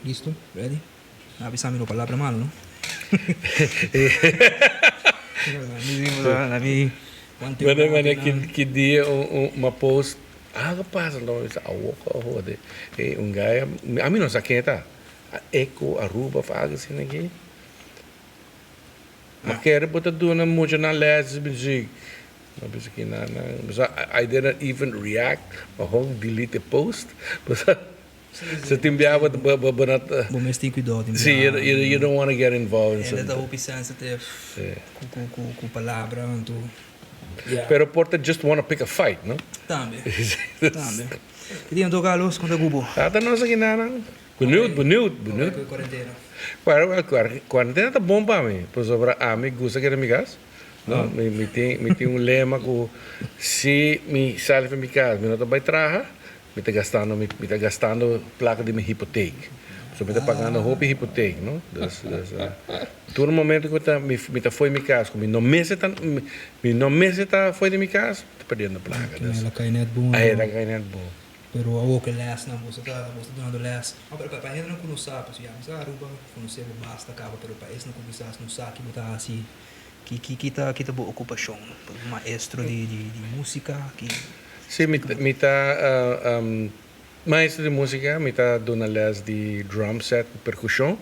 Listo? Ready? Avisame no palavra malo, não? Wanneer que dia uma post aangepast dan is awoka hoorde un guy a mim não sabe tá Eco Aruba faz assim aqui mas quero botar dona muito na les muziek maar dus ik na I didn't even react maar gewoon delete the post você tem biava banat bom mas tem cuidado sim you don't want to get involved in that hope sensitive com palavra então pero porta just want to pick a fight no também queria tocar los contra Cubo tá não sei nada benieuwd quarentena tá bom para mim por sobre a mim gosta que me gas no me tem lema que se me sai para minha casa me não tá vai trabalhar me tá gastando placa de minha hipoteca so me tá pagando roupa e hipoteca no todo momento que me tá foi minha casa me não meses tá foi de minha casa tá perdendo placa ela cai net bom aí tá caindo bom pero a que last não você tá dando last pero para gente não conhece pues já mas Aruba conhecer basta acaba pero para esse não conhecer não sabe que botar assim que kita boa ocupação maestro de música que sim me tá maestro de música me tá dando les de drum set percussão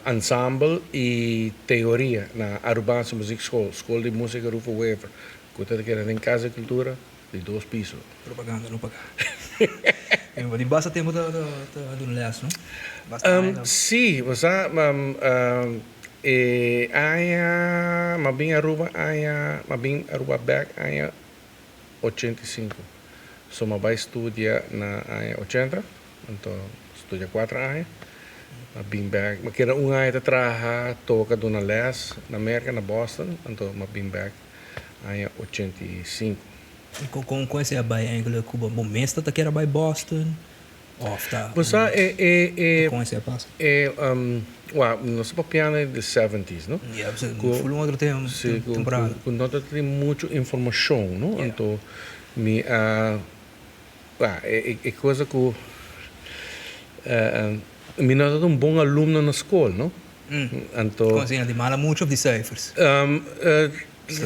ensemble e teoria na Arubança Music School escola de música Rufo Weaver que tá querendo em casa cultura de 2 pisos propaganda não pagar mas basta tempo da do les não basta sim você aya mabing Aruba back aya 85 so mabai estudia na aya 80 então estudia 4 aya mabing back makira aya ta traha toca dona les na América na Boston então mabing back aya 85 com esse abai anglo Cuba bom mesmo tá quer abai Boston off tá você com esse passa nosso piano é de 70s, não? Foi um outro temporada. Não tem muita informação, não? Então, é coisa que me não é bom aluno na escola, não? Então, como assim, de mala muito de ciphers.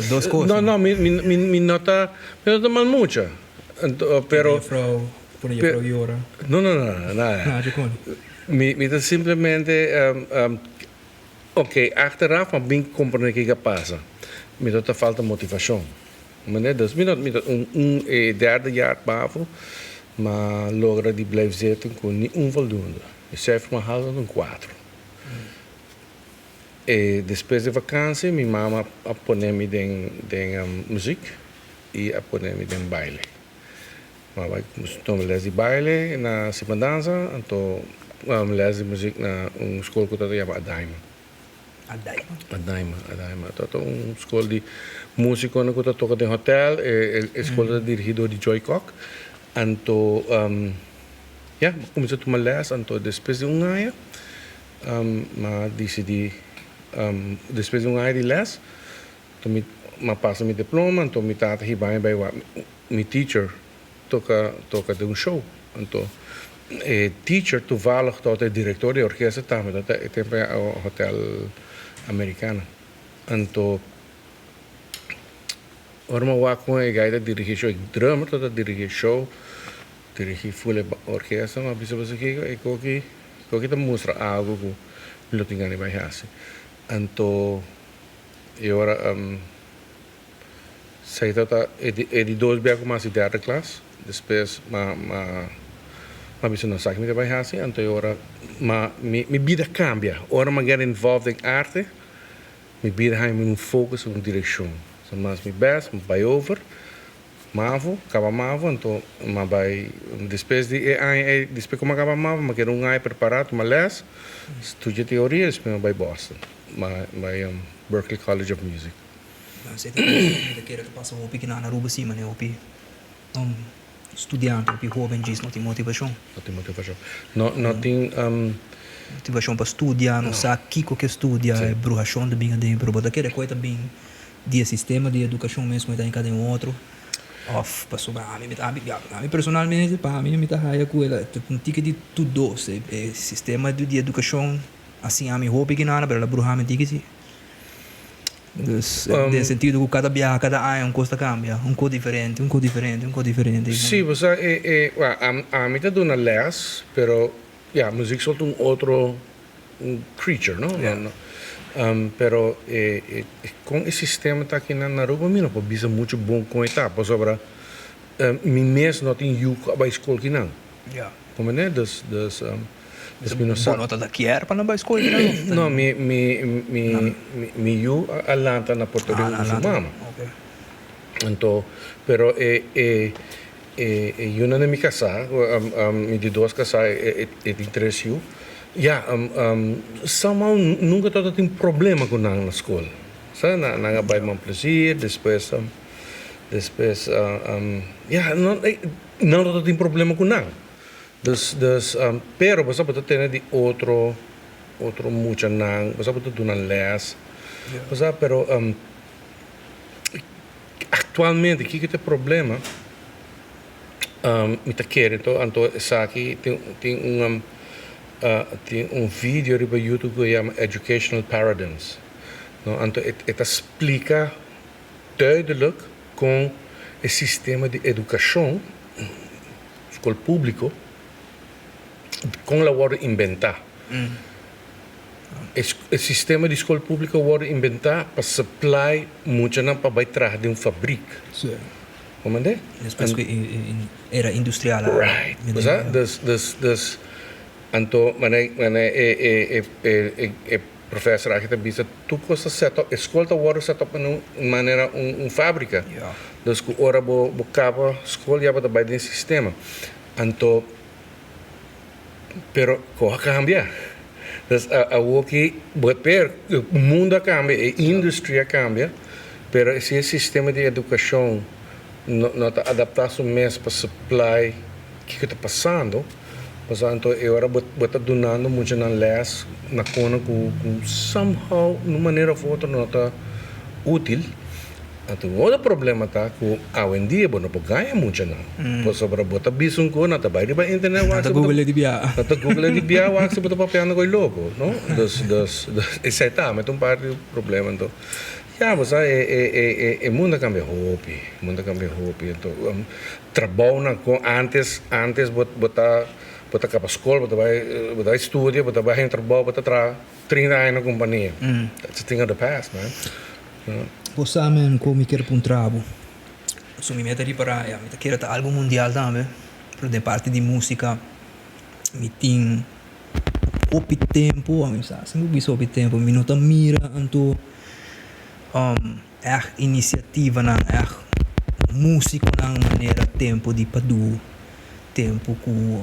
Duas coisas. Não, me nota mal muito. Pero por aí hora. Não. Me simplesmente ok, achteraf maar bem compreender que passa. Me dá falta motivação. Mas dus me dá derde jaar bavo, maar logra die blijven zitten com onvoldoende. Eu sei maar halen een 4. E depois de vakantie, minha mama aponem den muziek e aponem den baile. Maar wij tomen les de baile na Sipandanza, então les de muziek na school que eu chama Adaima. Adaima. Então school de música que eu toco em hotel, escola dirigido de Joy Cock. Então, comecei a tomar les, então depois de ano, mas decidi depois de ano de les, então me passa meu diploma, então me tata hibai by meu teacher toca de show. Então, teacher toevallig tot de directeur de orkest também, dat é tempo hotel americano. Então, orma wa com a gaita dirigir show, drummer tot dirigir show, dirigir full orquestra, mas bisa você que koki ta mostra algo que lo tingani vai hasi. Então, eu ora sei tota de 2 bia como assim derde classe, depois mas bisa não sabe me vai hasi, então eu ora me vida cambia, ora me get involved em arte, me vida hai me focus em direção. So mas me best, me vai over, acaba mavo, então me vai depois como acaba mavo, me quero ai preparado, mas les, estudia teoria, depois me vai Boston, vai Berklee College of Music. Você tem que passar um pouquinho na Aruba sim, mas eu estudante, jovem diz, não tem motivação. Não tem motivação para estudar, não sabe o que estuda, é bruxação de bem dentro, mas daquele coisa bem de sistema de educação mesmo está em cada outro. of passo a mim personalmente para mim me tá raia com ela tica de tudo sistema de educação assim a mim roupa que nada para bruxa me tica assim nesse sentido que cada ano um coisa cambia um coisa diferente Sim, você a mim tá dando les, pero música solta outro creature, não? Pero com esse sistema tá aqui na Aruba, mim não pode muito bom com etapa sobre mi mes não tem yuk a escola que não. Como né? Das Bom nota da quer para não escola não, mi yu alanta na Porto Rico com sua mama. Então, pero eu não me casar, me de duas casar de três yu. Somehow nunca todo tem problema com na escola. Sabe, na vai man prazer, depois não todo tem problema com não. Pero você pode ter de outro muito não, você pode ter uma les. Você pero atualmente que tem problema me tá querendo então aqui tem vídeo no YouTube que chama Educational Paradigms. Então ele explica duidelijk com o sistema de educação escola público com a hora inventar. O sistema de escola pública hora inventar para supply muito não para vai trás de fábrica. Como é? Depois que era industrial. Right. Dus então, professor aqui também diz, tu costa setup, escola agora setup de maneira fábrica. Dus que ora bo capa escola já vai trabalhar dentro do sistema. Então, pero corre cambia. Dus o que o mundo cambia, a indústria cambia, pero esse sistema de educação não está adaptado mesmo para supply que está passando. Então, eu agora vou estar donando muito na les, na cona com somehow, de uma maneira ou outra, não está útil. Então, outro problema está que, hoje em dia, não pode ganhar muito, não. Pois, sobre botar bicho com não está vai para a internet, não está Google de biar. Não está Google de biar, ou se botar papel no logo, não? Esse é tá, mas tem parte do problema, então. Mas o mundo cambia roupa, então, trabalho antes, botar para a escola, botar estúdio, botar para trabalho, botar 30 anos na companhia. That's a thing of the past, man. Você mesmo como quer para trabalho. So me mete para me quer tá algo mundial também, por de parte de música, me tem opi tempo, a mim sabe, se não biso opi tempo, me não tá mira anto iniciativa na música na maneira tempo de padu. Tempo com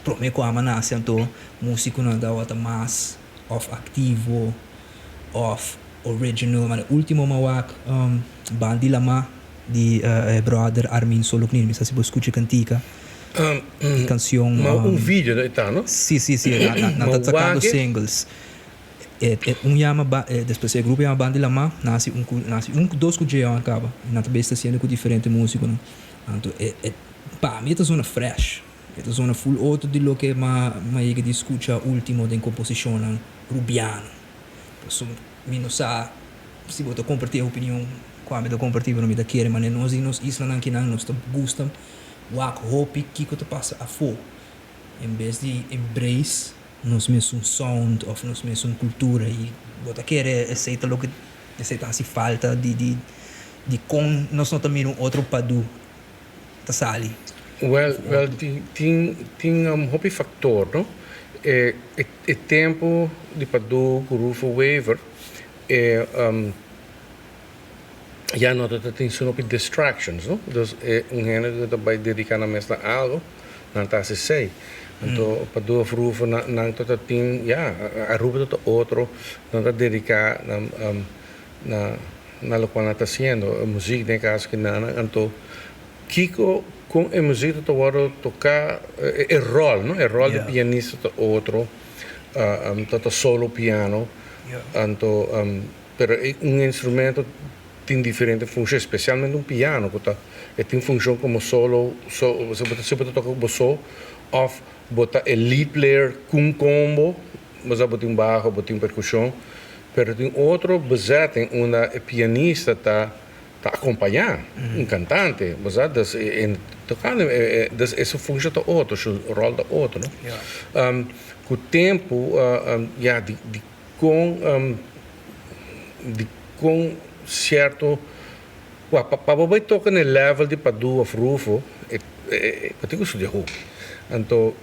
prome com a manasa então músico não dá outra mais of ativo of original mas último mawak Bandi Lama de brother Armin Soloknin me se você escuta cantica canção vídeo tá não sim na tá sacando singles chama depois o grupo chama Bandi Lama nasce dois que acaba na tabela sendo com diferente músico não então para mim é zona fresh, é zona full outro de lo que mais que escuta último de composição rubiano. Então, me não sabe se você compartilhar a opinião com a minha compartilhar não me dá querer, mas nós isla que nós gostam, wak hope que te passa a fo. Em vez de embrace nós mesmos sound of nós mesmos cultura e você querer aceitar lo que aceitar se falta de com nós não também outro padu tá sali. Well, tem hobby factor, não? É tempo de padu grupo waiver já não tem só distractions, não? Então, gênero que vai dedicar na mesa a algo, não está se sei. Então, padu grupo não está tem, a grupo todo outro, não está dedicar na lo qual está sendo, a música tem caso que não, então Kiko com a música todo tocar o rol, não? O rol de pianista todo outro, todo solo piano, então, pero instrumento tem diferentes funções, especialmente um piano, que tem função como solo, você pode tocar como solo, ou botar lead player com combo, você botar um baixo, botar percussão, mas tem outro bezetting, onde o pianista está acompanhando, um cantante, você tocando, essa função é outra, o rol é outro, não? Yeah. Com o tempo, com certo, para você tocar no level de Padu ou Rufo, eu tenho que estudar. Então,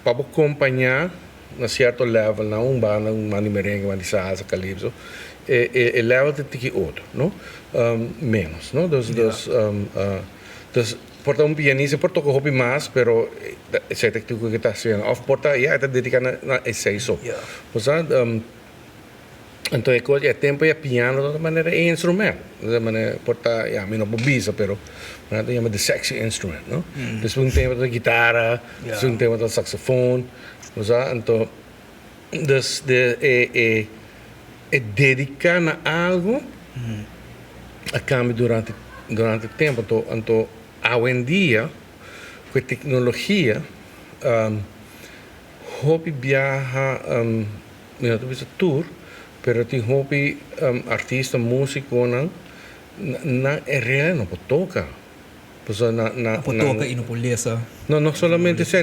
para acompanhar na certo level, na banda, uma merengue, uma salsa, calypso, o level tem que outro, não? Menos, não? Porta um pianista, porta que hobby mais, pero sei que tu que está sendo, ou porta está dedicado na isso. Então é tempo é piano de maneira é instrumento, de maneira porta não bobisa, pero é chama de sexy instrument, não? Depois tempo da guitarra, depois tempo da saxofone, então é dedicar a algo a cambio durante o tempo, então hoje em dia, com a tecnologia, hobby viaja, não é tour, pero tem hobby artista, músico, não é real, não pode tocar. Não pode tocar e não pode ler. Não somente isso,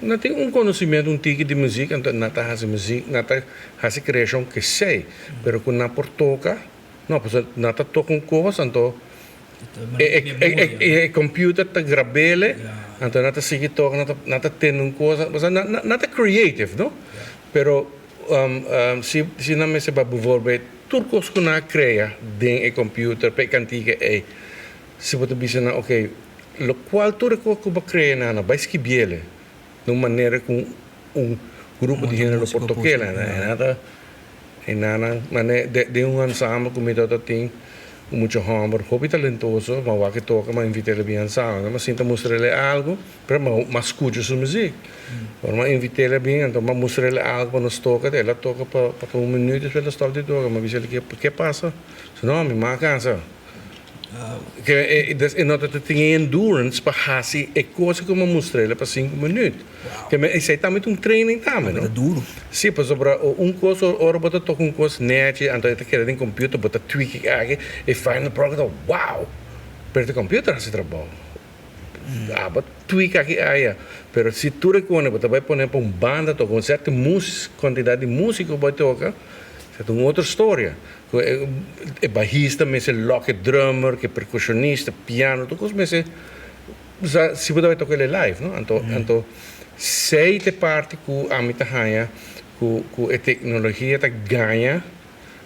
não tem conhecimento tique de música, então não está fazendo música, não está fazendo criação que sei, pero quando não pode tocar, não, porque não está tocando coisa, então o computer está gravando, então não está seguindo tocando, não está tendo coisa, não está criative, não? Pero se não me se vai bijvoorbeeld turcos que não cria dentro do computer, para cantiga se você dizer, ok, lo qual turco que vai criar na vai esquibiele, de uma maneira com grupo de gênero português, nada de ensemble como eu tenho muito hammer, hobby talentoso, mas vai que toca, mas invita ele bem ensemble, mas sinta mostrar ele algo, mas escuta sua música, mas invita ele bem, então mas mostrar ele algo para nos toca, ela toca para minuto, ela está de toca, mas diz ele que passa, senão me cansa. Que não tem endurance para fazer a coisa que eu mostrei para 5 minutos. Que isso é também um treino também, É duro. Sim, para sobre coisa, hora bota tocar coisa net, então eu quero em computer, bota tweak aqui, e final programa, wow! Pero o computer se trabalha. Bota tweak aqui, pero se tu reconhece, você vai pôr para banda, tocar certa quantidade de música, vai tocar, é uma outra história. É baixista, mas é lock, drummer, que é percussionista, piano, tudo isso, mas se você vai tocar ele live, não? Então, sei de parte que a minha ganha, que a tecnologia está ganha,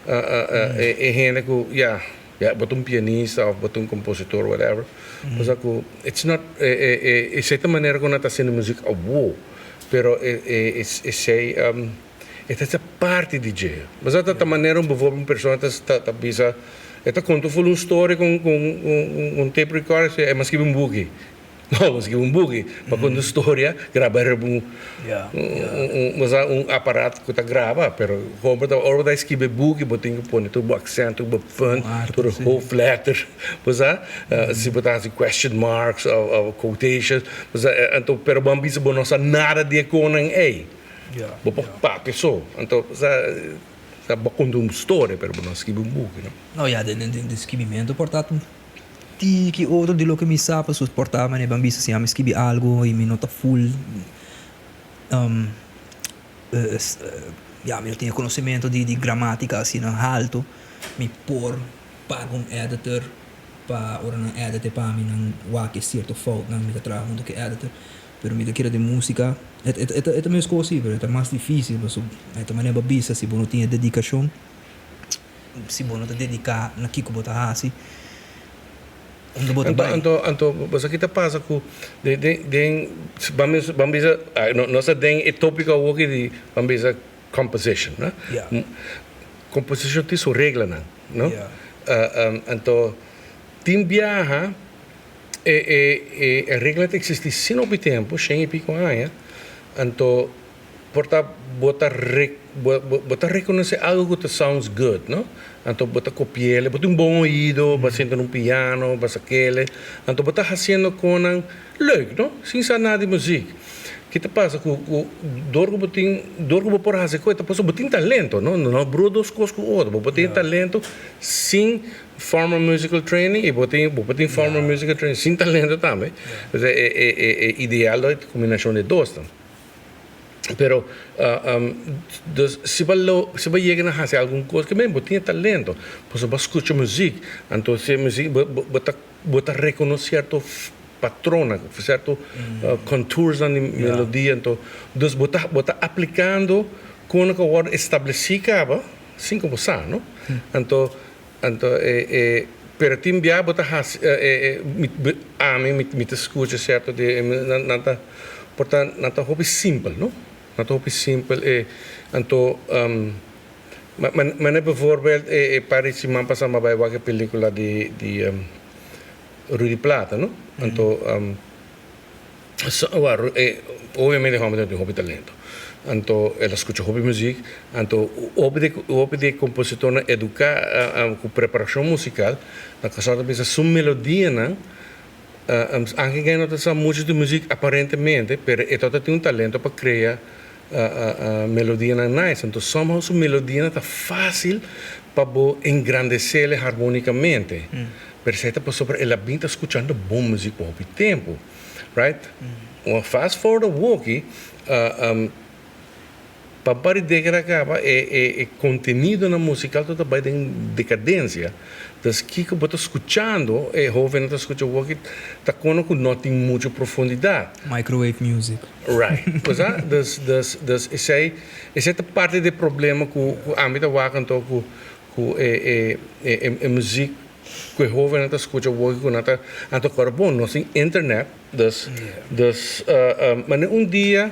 é gente que, bota pianista, ou bota compositor, whatever, mas que, it's not, é certa maneira que não está sendo música, pero sei, esta é parte de DJ. Mas esta maneira, uma pessoa está bisa, esta conta uma história com tape recorder, é mais que boogie. Não, mas que boogie. Para contar história, gravar aparato que está grava, pero como da hora da esquiva boogie, botem que põe tudo acento, tudo fun, tudo whole flatter, mas se botar assim question marks ou quotations, mas então pero bambisa não sabe nada de economia aí. Papi so, então sa conta uma história, pero não escreve book, não? Não, de escrevimento, portanto, que outro de lo que me sabe, se portava, né, bambisa, se me escreve algo e me nota full, eu tenho conhecimento de gramática assim, alto, me pago editor, para editor para mim, não que certo falta, não me trabalho do que editor. Pero me queira de música é também possível, é mais difícil, mas é também é babisa se você não tem dedicação, se você não te dedicar naquilo que você faz, onde você vai. Então, você aqui passa com bambisa, nossa tem tópico aqui de bambisa composition, né? Composition tem sua regra, não? Então, tem viaja a regra que existe sin o tempo, sem e pico anos, então porta bota bota reconocer algo que sounds good, não? Então bota copiar, bota bom ouído, bota sentar num piano, bota aquele, então bota fazendo com leuk, não? Sem saber nada de música. Que te passa com dorgo por fazer coisa, depois botin talento, não bro duas coisas com o outro, botin talento sem formal musical training e botin formal musical training sem talento também. É ideal a combinação de dois. Pero se vai chegar a fazer alguma coisa que bem botin talento, depois vai escutar música, então se música bota reconhecer to patrona, certo? Contours na melodia, então, bota aplicando quando que o estabelecida, assim como está, não? Então, pero tim bia bota me escuta, certo? Portanto, nata hobby simples, não? Nata hobby simples, então, mas bijvoorbeeld, parece que passar uma boa película de Rudy Plata, não? Então, obviamente, tem hobby talento. Então, ela escuta hobby música. Então, hobby de compositor educar com preparação musical. Na casa da sua melodia, não? Anche que não tem muito de música aparentemente, mas ela tem talento para criar melodia nice. Então, somehow sua melodia está fácil para engrandecer harmonicamente. Percebe? Sobre ela bem está escutando boa música ao tempo, right? Fast forward a walkie, para que acaba é contenido na musical toda vai em decadência. Das que eu estou escutando, jovem está escutando walkie, está com não tem muita profundidade. Microwave music. Right. Pois essa é parte do problema com a âmbito wakanto com música que jovem está escutando walkie com nada anto bom nós tem internet mas dia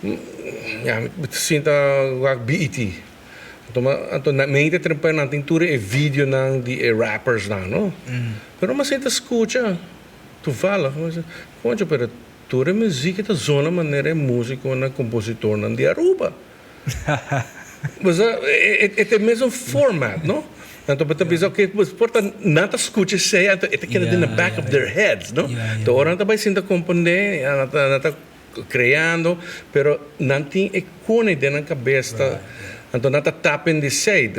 me sinta BET então na mente trempa na tintura é vídeo não de rappers não pero mas você escuta tu fala quando para toda música da zona maneira músico na compositor não de Aruba mas é o mesmo format não. Então, but okay, portanto, nada escuta sei, é que na back of their heads, não? Então, ora não vai sendo componer, nada criando, pero não tem icone dentro da cabeça, então nada tapen de sei,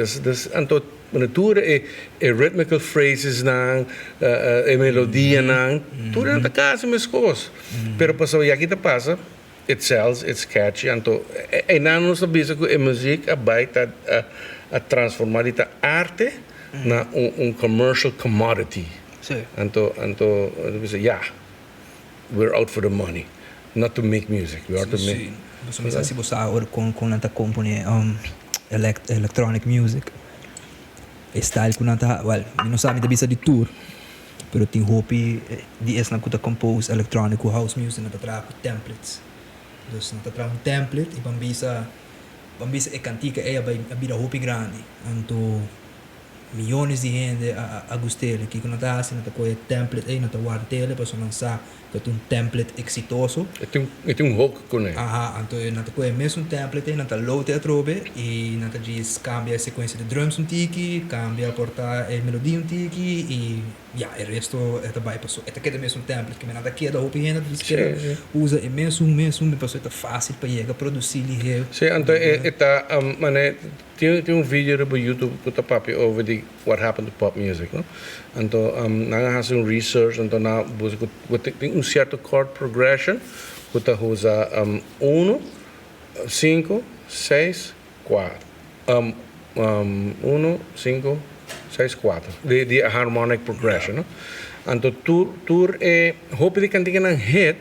então natura é rhythmical phrases não, é melodia não, tudo não tá casa mesmas coisas, pero passou e aqui tá passa. It sells, it's catchy, então não sabia que a música vai a transformar a arte na commercial commodity. Sim. Então, we're out for the money, not to make music. We are to make. Você se você agora com nanta compone electronic music, style com nanta, não sabe da bisa de tour, pero tem hobby de essa na kuta compose electronic house music nanta traga templates. Dus nanta traga template e bambisa é cantica é a vida hobby grande, então milhões de gente a gostar que quando tá assim nata coisa template aí nata guardar para lançar que tem template exitoso. Tem hook com ele. Então nata coisa mesmo template aí nata load a trobe e nata diz cambia a sequência de drums tiki, cambia a porta a melodia tiki e o resto é vai passou. É que é mesmo template que nada aqui é da hobby gente diz que usa é mesmo passou é fácil para chegar produzir ali. Sim, então mané tem vídeo no YouTube que tá papi over the what happened to pop music, não? Então nanga has research então na busca tem certo chord progression que tá usa 1 5 6 4 1 5 6 4 de harmonic progression, não? Então tur é hope de cantiga na hit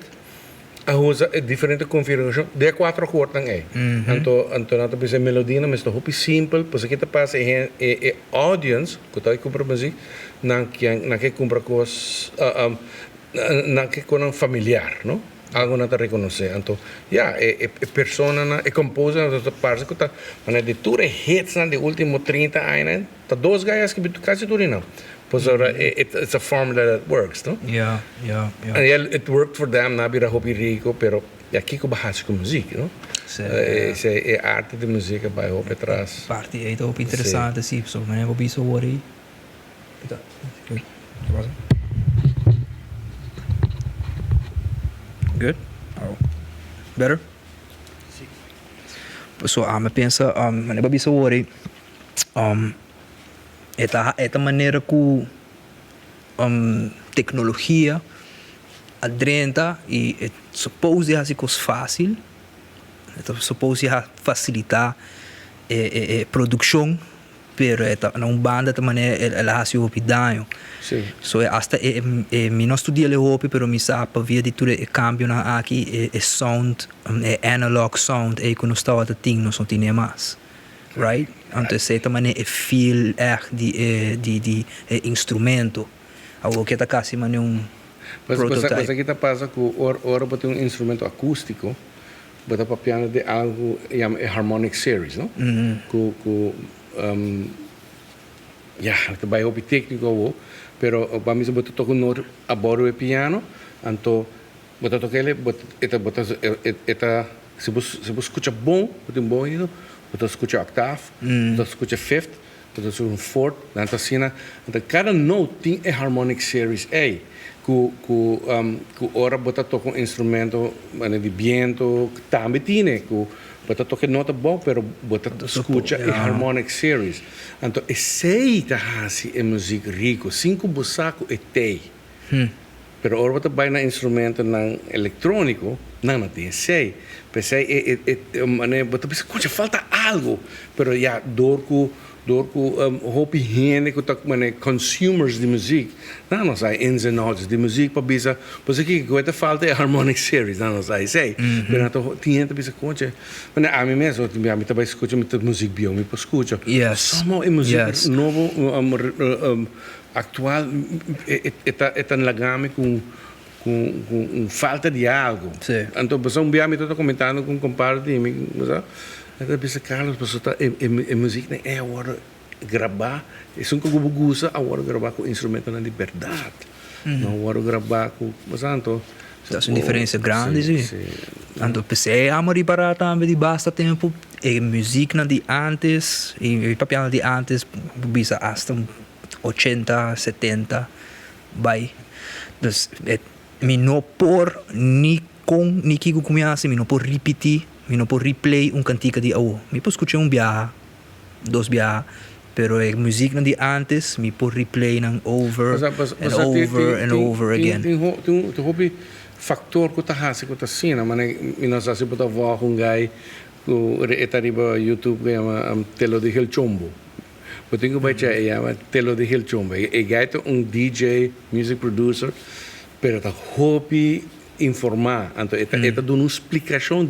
a usa diferente configuração de 4 acordes aí. Então nada precisa melodia, mas é hope simple, pois aqui tá passa é audience que tá compra música na que compra coisas na que com familiar, não? Algo não tá reconhecer. Então, persona é composer na parte que tá, mas de tour hits na de último 30 anos, tá dois gaias que quase tudo não. Pues it's a formula that works, no? Yeah. And it worked for them, nabira hopi rico, pero aqui ko bahas com música, no? É arte de música vai hopi atrás. Parte é tão interessante, sim. So, mas eu vou be so worried. Good? Oh. Better? So, me pensa, mas eu vou be so worried. Esta maneira que tecnologia adrenta e supose assim coisa fácil, supose facilitar a produção, pero não banda de maneira ela hace o pidanho. Sim. So hasta mi não estudia le hopi, pero mi sa pa via di tudo e cambio na aqui e sound, analog sound e quando stava a ting não só tinha mais. Right? Então, essa maneira é feel de instrumento. Algo que está quase prototype. Mas aqui está passa que ora botar um instrumento acústico, botar para piano de algo chama harmonic series, não? Está bem hopi técnico, pero para mim botar tocar no a bordo o piano, então botar tocar ele, botar se você escuta bom, botar bom isso. Você escuta octave, você escuta fifth, você escuta fourth, então assim, então cada note tem a harmonic series A, que ora você toca instrumento de viento, também tem, que você toca nota boa, pero você escuta a harmonic series. Então esse é assim a música rico, 5 busacos é tei. Pero ora você vai na instrumento eletrônico, não tem sei. Pensei, você pensa, coisa falta algo, pero já dorco hopi gente que tá consumers de música, não sei ins and outs de música para bisa, pois aqui que falta é harmonic series, não sei, pero então tinha que bisa coisa, mas a mim mesmo, a mim também escuta muita música bio, me escuta, só é música novo, atual, é tão lagame com falta de algo. Sim. Então, você um dia me está comentando com um compadre de mim, eu disse, Carlos, você a música é agora gravar, é só que eu gosto agora gravar com instrumento na liberdade, não agora gravar com, mas então das uma diferença grande, sim. Então, pensei, amor para também de basta tempo, e música de antes, e papel de antes, bisa hasta 80, 70, vai. Dus, mi não por ni que começa, mi não por repetir, mi não por replay cantica de mi por escutar viaje, 2 viajes, pero a música de antes, mi por replay over and over again. Tem hobby factor que tá hasi que tá sina, mas mi não sabe se botar voar um guy que está riba YouTube que chama Telo de Hil Chombo. Eu tenho que baixar chama Telo de Hil Chombo. E gaito DJ, music producer, pero tá hobby informar, então está dando uma explicação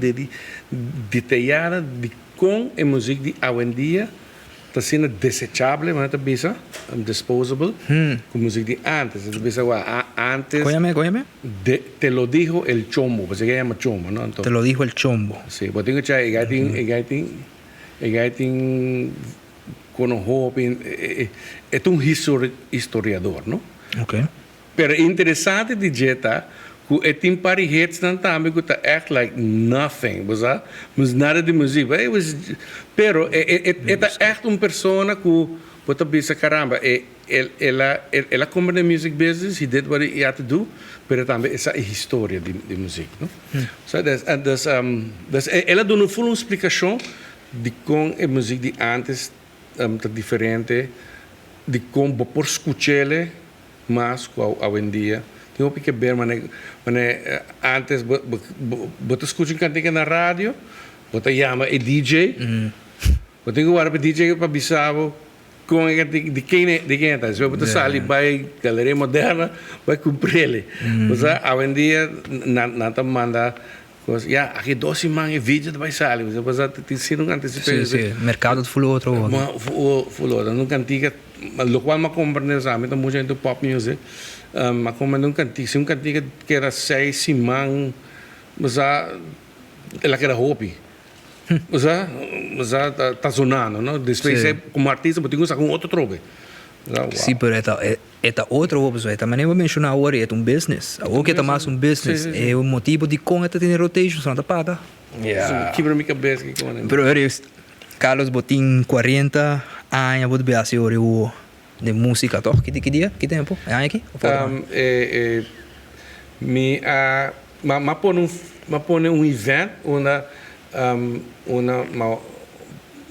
detalhada de como a música de hoje em dia está sendo desechável, mas está bisa disposable, com música de antes. Está bisa antes. Cóllame. Te lo dijo el chombo, porque se llama chombo, ¿no? Entonces, te lo dijo el chombo. Sí, porque tengo que el con hobby, es un historiador, ¿no? Okay. Pero interessante de jeta que tem pariheads também que tá act like nothing, mas nada de música. Pero é echt persona que você pensa caramba, ela come the music business, he did what he had to do, pero também essa é a história de música, não? So ela dá uma full explicação de como a música de antes tá diferente, de como por escutar mais que hoje em dia. Tenho que ver, mas antes você escuta cantiga na rádio, você chama o DJ, você tem que ir para o DJ para avisar com de quem está. Se você sai vai galeria moderna, vai cumprir ele. Mas hoje em dia nada manda. Aqui 12 semanas vídeo vai sair, você tem sido um antecipado. Sim, mercado foi outro. Foi outro, não cantiga, lo qual me compreende, sabe, então muita gente pop music. Mas como não cantiga que era 6 semanas, mas ela que era hobby. Mas está sonando, não? Depois, como artista, eu tenho que usar com outro trobe. Wow. Sim, pero esta outra opção, também nem vou mencionar agora, é um business. O que é mais um business, Sim, sim, sim. é o motivo de como esta tem rotation, só não pata. Yeah. Quebra minha cabeça que com Pero Carlos botin 40 anos, vou ver assim, o de música, toh? Que dia? Que tempo? É ano aqui? Ma pone um evento, uma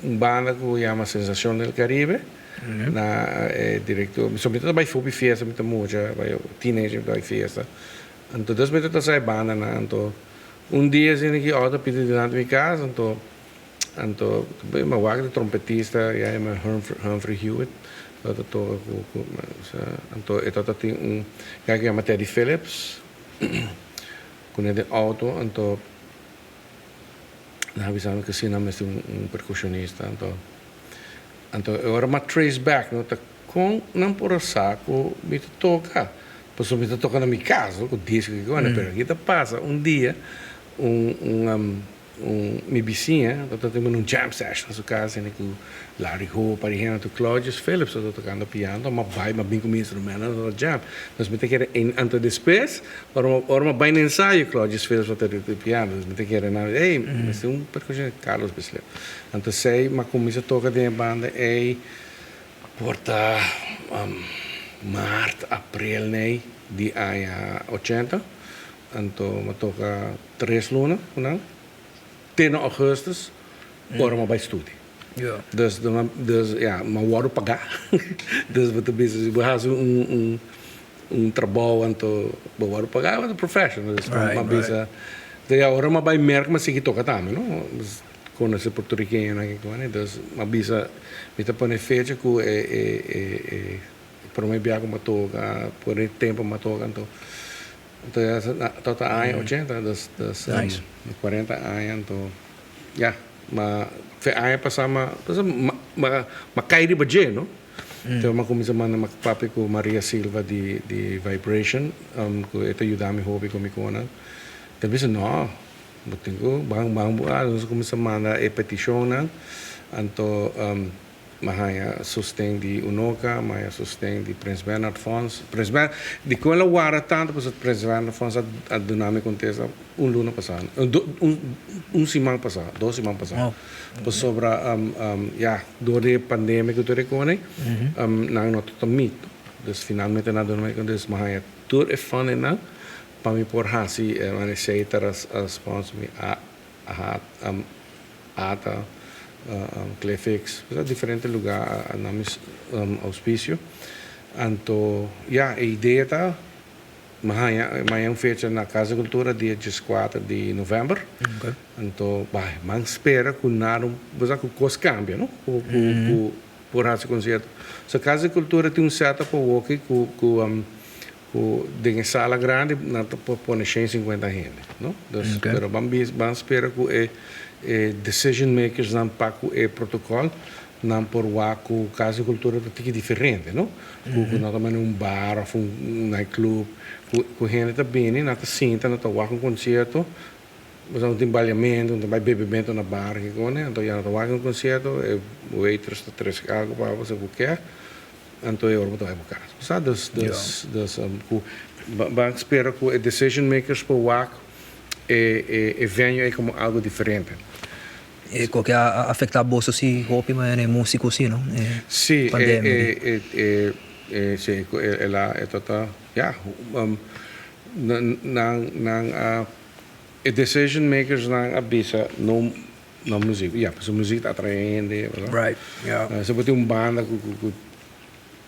banda que chama Sensação del Caribe, na diretor, somente vai for festa, muita música, vai teenager vai festa. Então, das vezes eu saio banda, né? Então, dia assim que outra pedido dentro da minha casa, então, uma vaga de trompetista, e aí Humphrey Hewitt, então, tem que chama Teddy Phillips, com ele auto, então, na visão que sim, mas percussionista, então, agora uma trace back, não tá com não por saco, me toca, posso me tocar na minha casa, com disco que agora, pero aqui passa dia minha vizinha, então temos jam session na sua casa, né, com Larry Hope, por exemplo, Claudius Phillips, eu tocando piano, mas bem com instrumento no jam. Nós me tem que ir antes depois, ora bem no ensaio, Claudius Phillips toca piano, nós me tem que ir na, mas é percussionista Carlos Bislet. Então sei, mas começa a tocar de banda porta março, abril, né, de ano 80. Então me toca 3 lunas, não? 10 augustus, ora me vai estudar. Ja. Dus ja, maar waarom pagar? Dus wat we hebben trabalho então waarom pagar? Wat professional, dus maar bisa. Dus ja, ora me vai merk mas que toca também, não? Com esse porto-riquenho aqui com ele, dus maar bisa, me tá põe fecha que para mim viajar com toca, por tempo me toca então. Então, total ano 80, dus Nice. 40 anos, então, ja, maar ano passado, mas cai de budget, não? Então, eu comecei a mandar papi com Maria Silva de Vibration, que esta ajuda me hobby com Micona. Então, eu disse, não, eu tenho, nós começamos a mandar petição, então, Mahaya sustém de Unoca, Mahaya sustém de Prince Bernhard Fonds. Prince Bernhard, de quando eu era tanto, porque Prince Bernhard Fonds a dinâmica acontece luna passado, semana passado, 2 semanas passado. Por sobre ja, door de pandemia que eu reconheci, não não todo mito. Dus finalmente na dinâmica dus Mahaya tudo é fã né, para me por hasi, mas aceitar as sponsors me ata Clefix, diferente lugar, names auspício. Então, ja, a ideia está, amanhã fecha na Casa de Cultura, dia 4 de novembro. Okay. Então, mas espera que nada, mas que coisa cambia, não? Por esse concerto. Se a Casa de Cultura tem setup para o que de sala grande, não pode pôr 150 gente, não? Então, vamos esperar que decision makers não pago protocolo não por waku casa cultura é diferente não não também bar ou nightclub com gente também não tá sinta não tá waku concerto mas não tem balhamento não tem bebimento na bar que né então já não tá waku concerto o waitress tá 3 cargo para você qualquer então eu vou para casa sabe vamos esperar que decision makers por waku venham aí como algo diferente. Qualquer afetar a bolsa se roupa, mas é músico sim, não? Sim, sim, ela é total, ja, decision makers não avisa não música, ja, porque a música está atraente, Right, yeah. Se você tem banda com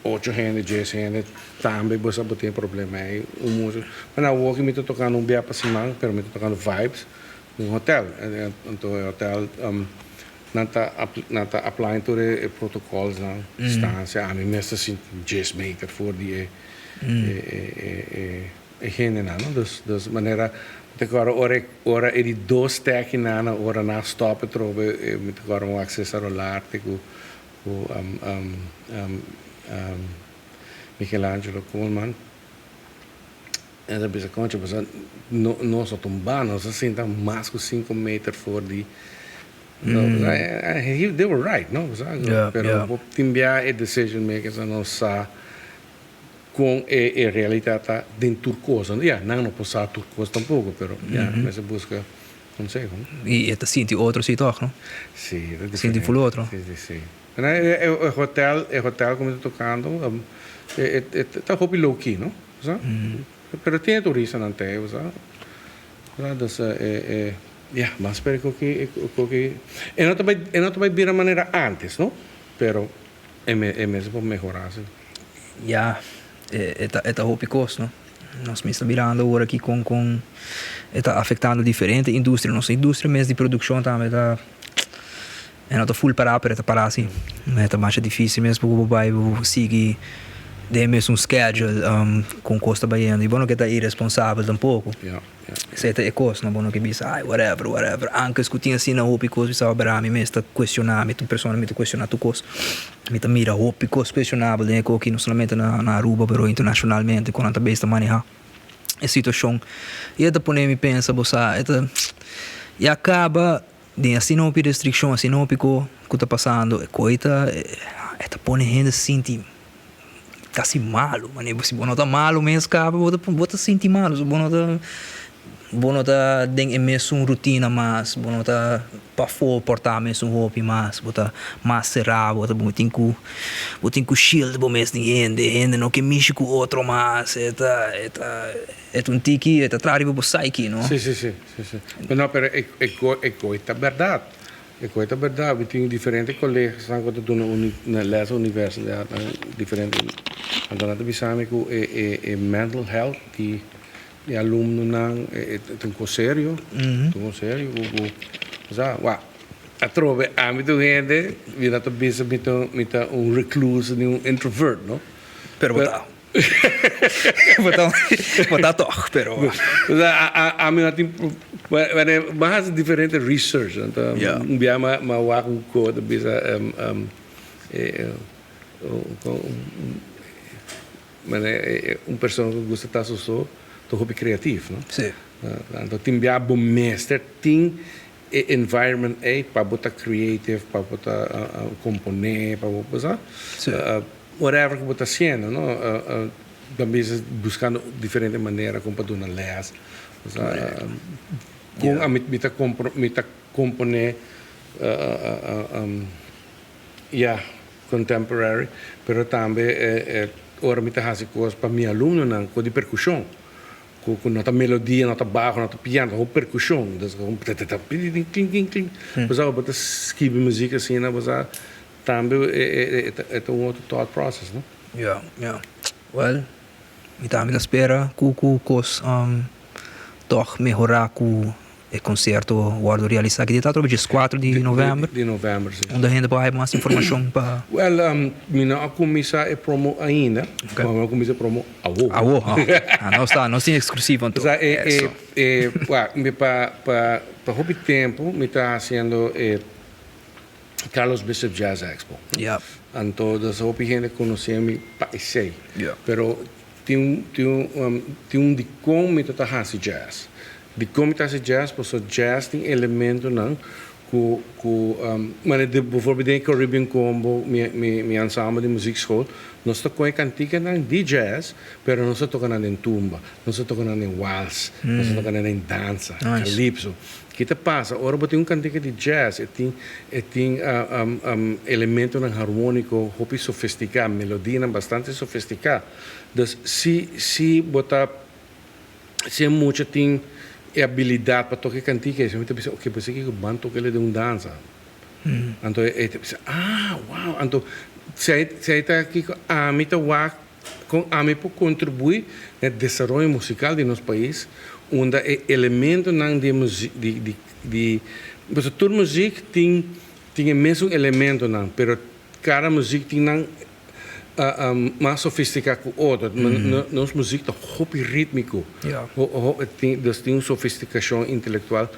8 gente, 10 gente, também você pode ter problema aí, música. Mas na walk me tô tocando bem para cima, pero me tô tocando vibes no hotel. Então o hotel não tá applying todos os protocolos na distância, a mim mesmo assim 10 metros for die gente não, dus maneira de agora ora de 2 teki na ora na stop trobe me agora um acesso ao arte com Michelangelo Koolman. En dan ben ik gewoon, nós tumbando, nós assim, mais que 5 metros fora de They were right, no? Pero timbia a decision makers não sa com a realidade dentro turcosa. Não posso turcosa tampouco, pero mas se busca consejo. E esta sinti outro situação, não? Sim, sinti full outro. Sim. O hotel como estou tocando, está hobby low key, não? Pero tem turista não tem, sabe? Mas espero que não vai vir a maneira antes, não? Pero é mesmo melhorar, assim. Eta hobby cost, não? Nós me estamos virando agora aqui com está afetando diferente indústria, nossa indústria mesmo de produção também está não está full para assim, está mais difícil mesmo porque vai seguir de mesmo schedule com custo baiano e bom que está irresponsável tampouco. Se é coisa não bom que bisa whatever anche escutinha assim na hobby coisa bisa para mim está questionar me tu personalmente questionar tu coisa me tá mira hobby coisa questionável né que não somente na Aruba pero internacionalmente quando tá besta manejar a situação e até por me pensa bossa e acaba de assim não por restrição assim não pico que tá passando coita tá põe gente sentir quase malo mano se bom tá malo mesmo acaba bota sentir malo se bom tá tem mesmo rotina mas bom tá para for portar mesmo roupa mas bota mais serrado bota botin com shield bom mesmo gente não que mexe com outro mas é tiki trai para psyche não sim não pero é coisa verdade eu tenho diferentes colegas quando estou na universidade diferente então nada bisame com mental health de aluno não tão sério a trove âmbito gente vira to bisa mita recluso um introvert não pero botar toch pero a mim tem mais diferente research então bia ma waku ko da bisa pessoa que gosta de estar to hobby criativo, não? Sim. Então tem bia bom mestre tem environment para botar creative para botar componer para botar whatever que botar cena, não? Também buscando diferente maneira como para dar leas, com a mita componer contemporary, pero também ora mita hace coisas para meu aluno não com de percussão, com nota melodia, nota baixo, nota piano, com percussão, então cling, mas eu botar escrever música assim, não, mas também é um outro thought process, não? Well, me também espera cos toch melhorar com o concerto guardo realizar que está dia 4 de novembro. De novembro, sim. Onde a gente vai mais informação para. Well, minha comissão é promo ainda. Minha comissão é promo não tem exclusivo então. Para hobby tempo, me está fazendo Carlos Bishop Jazz Expo. Então, das hobby gente conhece-me para esse. Pero tem um de como me está fazendo jazz. De como está fazendo jazz, porque jazz tem elemento não mas bijvoorbeeld in Caribbean Combo, mijn ensemble de muziekschool, nós tocamos cantiga de jazz, pero nós tocamos em tumba, nós tocamos em waltz, nós tocamos em dança, calypso. O que passa? Ora, tem cantiga de jazz, tem elemento harmônico, muito sofisticado, melodia bastante sofisticada. Então, se botar, se muito tem habilidade para tocar cantiga, você vai pensar, ok, você que o bando toca ele de dança. Então, wow, então, se está aqui a mim para contribuir no desenvolvimento musical de nosso país, onde é elemento de música, mas toda música tem o mesmo elemento, mas cada música tem mais sofisticado que o outro. Nossa música é muito rítmico. Tem uma sofisticação intelectual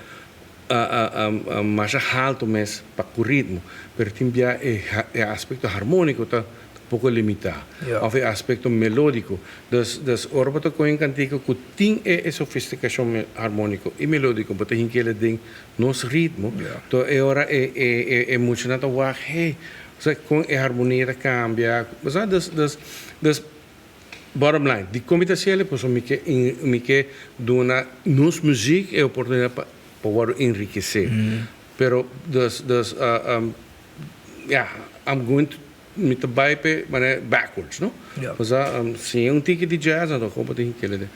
mais alto para o ritmo. Mas tem o aspecto harmônico, pouco limitado. Yeah. Of o aspecto melódico. Dus ora bota com em cantico que tem sofisticação harmônico e melódico, bota em que ele tem nos ritmo. Yeah. Então é hora é muito na tua hey, com a harmonia cambia. Mas das bottom line, die commerciële pues me que dona nos muziek e oportunidade para enriquecer. Pero I'm going to met de bijpe, maar backwards, no? Ja. Dus se um ticket de jazz, então como tem que ele.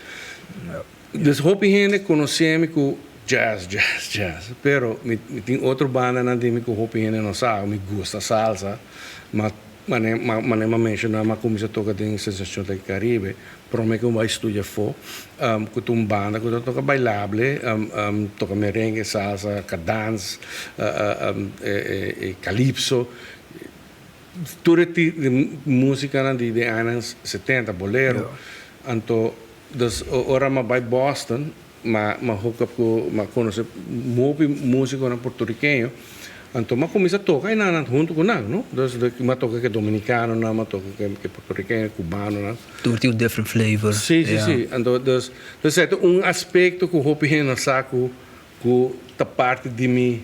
Ja. Dus hopi gente conhecemos com jazz. Pero me tem outra banda na de me com hopi gente não sabe, me gusta salsa, mas ma menciona ma comincia a tocar em sensação do Caribe, pero me que vai estudar fo, com uma banda que toca bailable, toca merengue, salsa, cadence, calypso, tudo de música de anos 70, bolero. Então, dus ora ma vai Boston, ma hook up com ma conhece muito músico na porto-riquenho. Então, ma começa a tocar e nada junto com nada, não? Dus ma toca que dominicano, não, ma toca que porto-riquenho, cubano, não? Tudo tem different flavor. Sim. Então, dus é aspecto que o hopi não sabe que tá parte de minha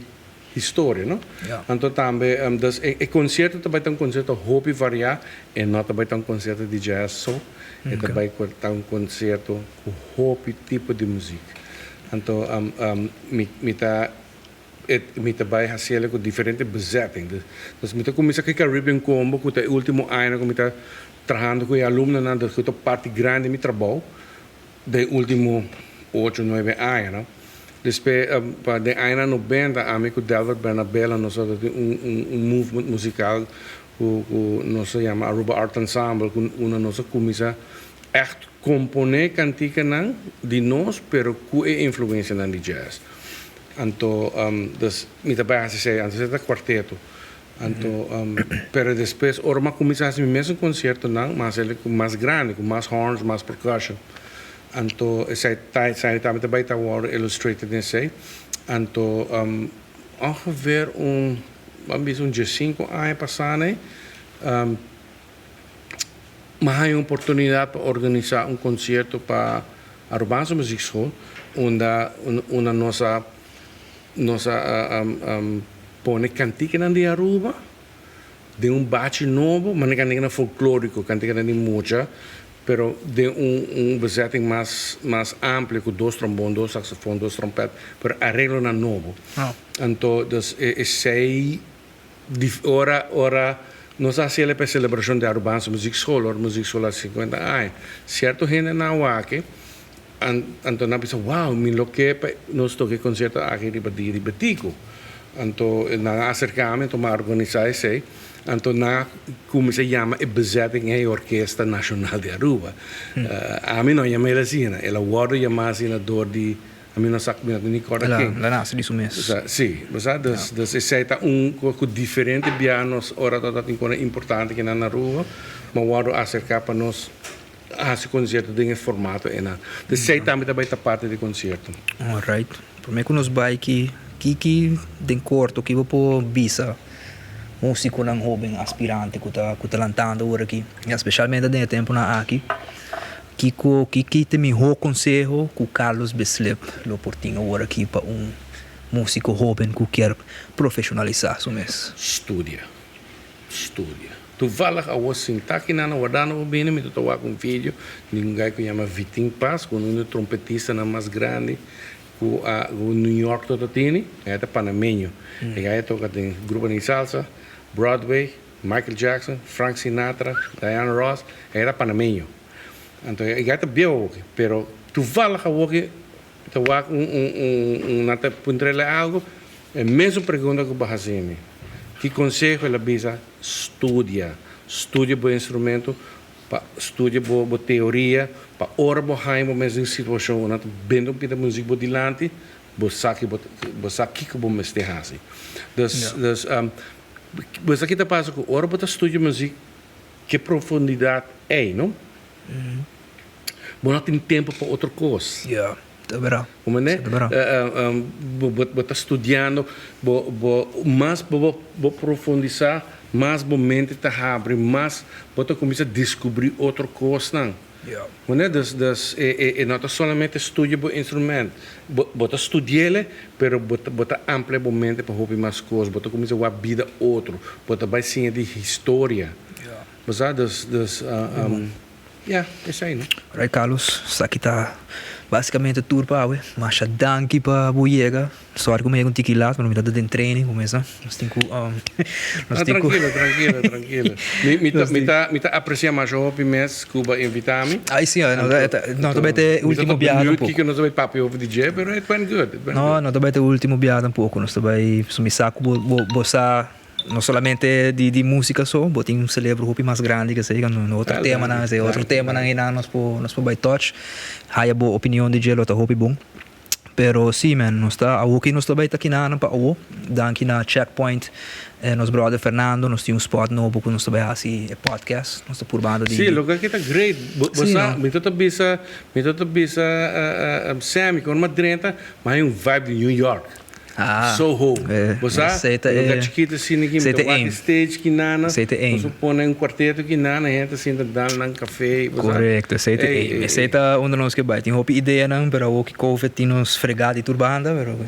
história, não? Yeah. Então, também, dus concerto também tem concerto hopi variar e não também tem concerto de jazz só. E também tem concerto com hopi tipo de música. Então, me também fazer com diferentes bezettingen. Dus me começa com o Caribbean Combo, com o último ano que me está trabalhando com os alunos na parte grande do meu trabalho, de último 8, 9 anos. Depois, para de anos 90, a mim com Delbert Bernabella, nós temos movimento musical que nós chama Aruba Art Ensemble, que nós começa echt componer cantica de nós, pero com influência de jazz. Então, dus me trabalha assim, antes era quarteto. Então, pero depois, ora começa a fazer o mesmo concerto, mas ele com mais grande, com mais horns, mais percussion. Então, sai também está illustrated nesse. Então, ongeveer vamos dizer 5 anos passados, mas há uma oportunidade para organizar concerto para a Urbanse Musikschool, onde nossa pone cantica de Aruba, de batch novo, mas não cantica folclórico, cantica de mucha, pero de bezetting mais ampla, com 2 trombones, 2 saxofones, 2 trompetes, pero arreglo na novo. Então, ora nós fazemos a celebração da Urbanse Musikschool, a Musikschool há 50 anos. Certo gente na Wake, então nós pensamos, wow, nós tocamos concerto aqui de Batico. Então, nós acercamos, então, organizar isso. Então, como se chama, a bezetting é a Orquestra Nacional de Aruba. A mim não chama ela assim, ela guarda chama assim na dor de... A mim não sabe nem corda quem. Ela nasce disso mesmo. Sim, mas esse é com diferente pianos, ora toda tem coisa importante que na Aruba, mas guarda acercar para nós esse concerto em formato e na. Esse também está parte do concerto. Alright. Por mim que nos vai que den corto que vou por visa músico não jovem aspirante que tá lantando agora aqui, especialmente dentro tempo na aqui. Que te me conselho com Carlos Beslep, lo portinho agora aqui para músico jovem que quer profissionalizar isso mesmo. Estudia. Toevallig was sintakin na wadana o bene me towa com filho, ninguém que chama Vitim Paz, com trompetista na mais grande, com New York todo tini, é da panameño. E aí toca tem grupo de salsa, Broadway, Michael Jackson, Frank Sinatra, Diana Ross, era panameño. Então, eu já bem, pero toevallig ook towa nata puntrele algo, é mesmo pergunta que eu fazer. Que conselho ela bisa estudia bom instrumento, estudia boa teoria, para ora bo haimo mesmo situação, nata bendo pita música bo dilante, bo saki que bo mestehasi. Dus você aqui tá passa com ora bo estudia música, que profundidade é, não? Mas não tem tempo para outra coisa. Yeah, é verdade. Como é? Você está estudando, mas vou profundizar mais momento te abre, mais você começa a descobrir outra coisa, não? Yeah. Né? Não é somente estudar o instrumento, você estuda ele, mas você amplia o momento para ouvir mais coisas, você começa a vida outro, você vai sim de história. Yeah. Mas isso aí, não? Right, Carlos, isso aqui tá basicamente tour para hoje, mas já danke para boiega, só que comigo um tiki lá, mas me dá de treino, começa, nós temos Tranquilo. Me aprecia mais o mês Cuba invitar-me. Aí sim, não também tem último viagem um pouco. Que não sabe papo over DJ, mas it went good. Não também tem último viagem um pouco, nós também me saco bossa não somente de música só, mas tem celebro um mais grande que seja no outro tema, não é outro tema não ainda nós por touch, há boa opinião de gelo tá hopi bom. Pero sim, man, nós tá aqui nós também tá aqui na para o daqui na checkpoint nos brother Fernando, nós temos spot novo porque nós também assim podcast, nós tá por banda de. Sim, logo aqui tá great. Você me tota bisa Sammy com uma drenta, mas um vibe de New York. Soho. Você lugar chiquito assim ninguém me stage que nana. Você põe um quarteto que nana, gente assim dando num café. Correto, aceita onde nós que vai. Tem hope ideia não, pero o que COVID tem nos fregado e turbanda, pero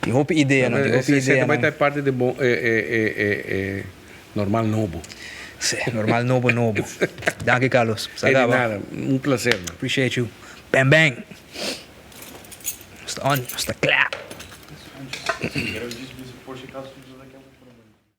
tem hope ideia não, tem hope ideia. Vai estar parte de bom normal novo. Sim, normal novo. Danke Carlos. Nada, um prazer. Appreciate you. Bang bang. Está on, está clap. Quero dizer, Portugal,